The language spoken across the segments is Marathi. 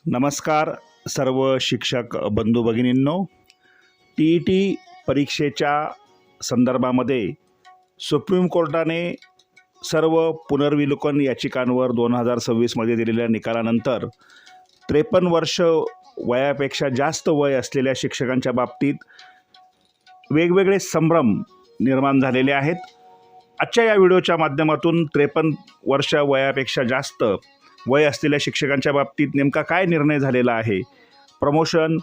नमस्कार सर्व शिक्षक बंधू भगिनींनो, TET परीक्षेच्या संदर्भामध्ये सुप्रीम कोर्टाने सर्व पुनर्विलोकन याचिकांवर 2026मध्ये दिलेल्या निकालानंतर 53 वर्ष वयापेक्षा जास्त वय असलेल्या शिक्षकांच्या बाबतीत वेगवेगळे संभ्रम निर्माण झालेले आहेत. आजच्या या व्हिडिओच्या माध्यमातून 53 वर्ष वयापेक्षा जास्त वय असलेल्या शिक्षकांच्या बाबतीत नेमका काय निर्णय झालेला आहे, प्रमोशन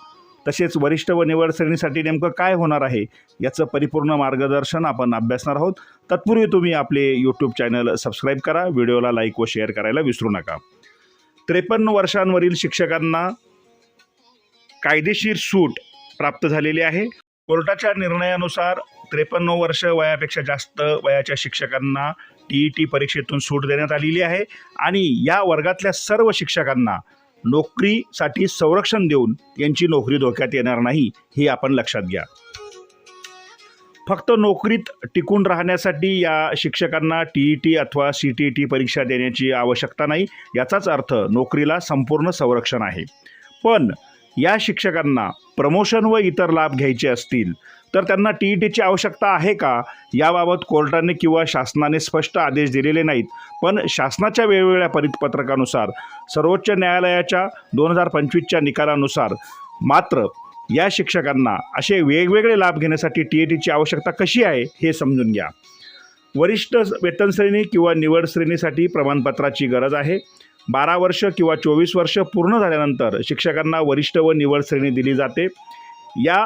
तसेच वरिष्ठ व निवड श्रेणीसाठी नेमकं काय होणार आहे याचं परिपूर्ण मार्गदर्शन आपण अभ्यासणार आहोत. तत्पूर्वी तुम्ही आपले यूट्यूब चॅनल सबस्क्राईब करा, व्हिडिओला लाईक व शेअर करायला विसरू नका. 53 वर्षांवरील शिक्षकांना कायदेशीर सूट प्राप्त झालेली आहे. कोर्टाच्या निर्णयानुसार 53 वर्ष वयापेक्षा जास्त वयाच्या शिक्षकांना TET परीक्षेतून सूट देण्यात आलेली आहे आणि या वर्गातल्या सर्व शिक्षकांना नोकरीसाठी संरक्षण देऊन यांची नोकरी धोक्यात येणार नाही, हे आपण लक्षात घ्या. फक्त नोकरीत टिकून राहण्यासाठी या शिक्षकांना TET अथवा CTET परीक्षा देण्याची आवश्यकता नाही. याचाच अर्थ नोकरीला संपूर्ण संरक्षण आहे. पण या शिक्षकांना प्रमोशन व इतर लाभ घ्यायचे असतील तर त्यांना TETची आवश्यकता आहे का, याबाबत कोर्टाने किंवा शासनाने स्पष्ट आदेश दिलेले नाहीत. पण शासनाच्या वेगवेगळ्या परिपत्रकानुसार सर्वोच्च न्यायालयाच्या 2025च्या निकालानुसार मात्र या शिक्षकांना असे वेगवेगळे लाभ घेण्यासाठी TETची आवश्यकता कशी आहे हे समजून घ्या. वरिष्ठ वेतन श्रेणी किंवा निवड श्रेणीसाठी प्रमाणपत्राची गरज आहे. 12 वर्ष किंवा 24 वर्ष पूर्ण झाल्यानंतर शिक्षकांना वरिष्ठ व निवड श्रेणी दिली जाते. या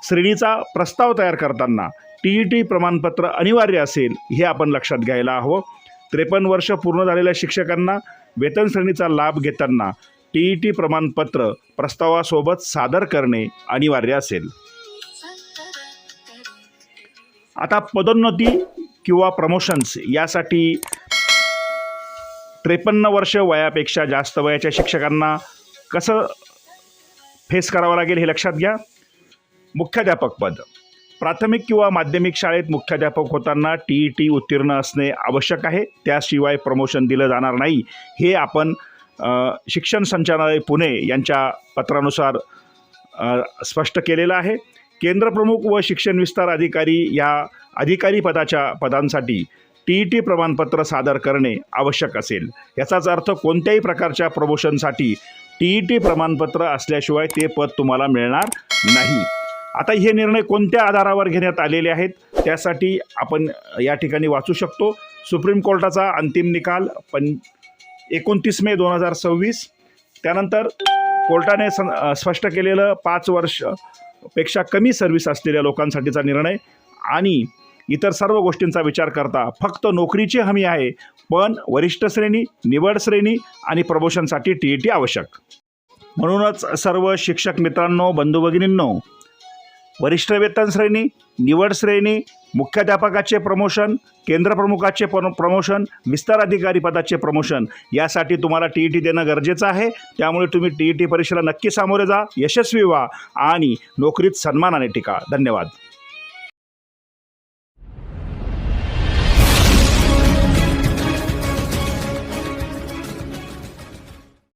श्रेणीचा प्रस्ताव तयार करताना TET प्रमाणपत्र अनिवार्य असेल, हे आपण लक्षात घ्यायला हवं. 53 वर्ष पूर्ण झालेल्या शिक्षकांना वेतन श्रेणीचा लाभ घेताना TET प्रमाणपत्र प्रस्तावासोबत सादर करणे अनिवार्य असेल. आता पदोन्नती किंवा प्रमोशन्स यासाठी 53 वर्ष वयापेक्षा जास्त वयाच्या शिक्षकांना कसं फेस करावं लागेल हे लक्षात घ्या. मुख्याध्यापक पद. प्राथमिक किंवा माध्यमिक शाळेत मुख्याध्यापक होताना TET उत्तीर्ण असणे आवश्यक आहे. त्याशिवाय प्रमोशन दिलं जाणार नाही, हे आपण शिक्षण संचालनालय पुणे यांच्या पत्रानुसार स्पष्ट केलेलं आहे. केंद्रप्रमुख व शिक्षण विस्तार अधिकारी या अधिकारी पदांसाठी TET प्रमाणपत्र सादर करणे आवश्यक असेल. याचाच अर्थ कोणत्याही प्रकारच्या प्रमोशनसाठी TET प्रमाणपत्र असल्याशिवाय ते पद तुम्हाला मिळणार नाही. आता हे निर्णय कोणत्या आधारावर घेण्यात आलेले आहेत त्यासाठी आपण या ठिकाणी वाचू शकतो. सुप्रीम कोर्टाचा अंतिम निकाल 29 मे 2026. त्यानंतर कोर्टाने स्पष्ट केलेलं 5 वर्षपेक्षा कमी सर्व्हिस असलेल्या लोकांसाठीचा निर्णय आणि इतर सर्व गोष्टींचा विचार करता फक्त नोकरीची हमी आहे, पण वरिष्ठ श्रेणी, निवड श्रेणी आणि प्रमोशनसाठी TET आवश्यक. म्हणूनच सर्व शिक्षक मित्रांनो, बंधू भगिनींनो, वरिष्ठ वेतन श्रेणी, निवड श्रेणी, मुख्याध्यापकाचे प्रमोशन, केंद्रप्रमुखाचे प्रमोशन, विस्तार अधिकारी पदाचे प्रमोशन यासाठी तुम्हाला TET देणं गरजेचं आहे. त्यामुळे तुम्ही TET परीक्षेला नक्की सामोरे जा, यशस्वी व्हा आणि नोकरीत सन्मानाने टिका. धन्यवाद.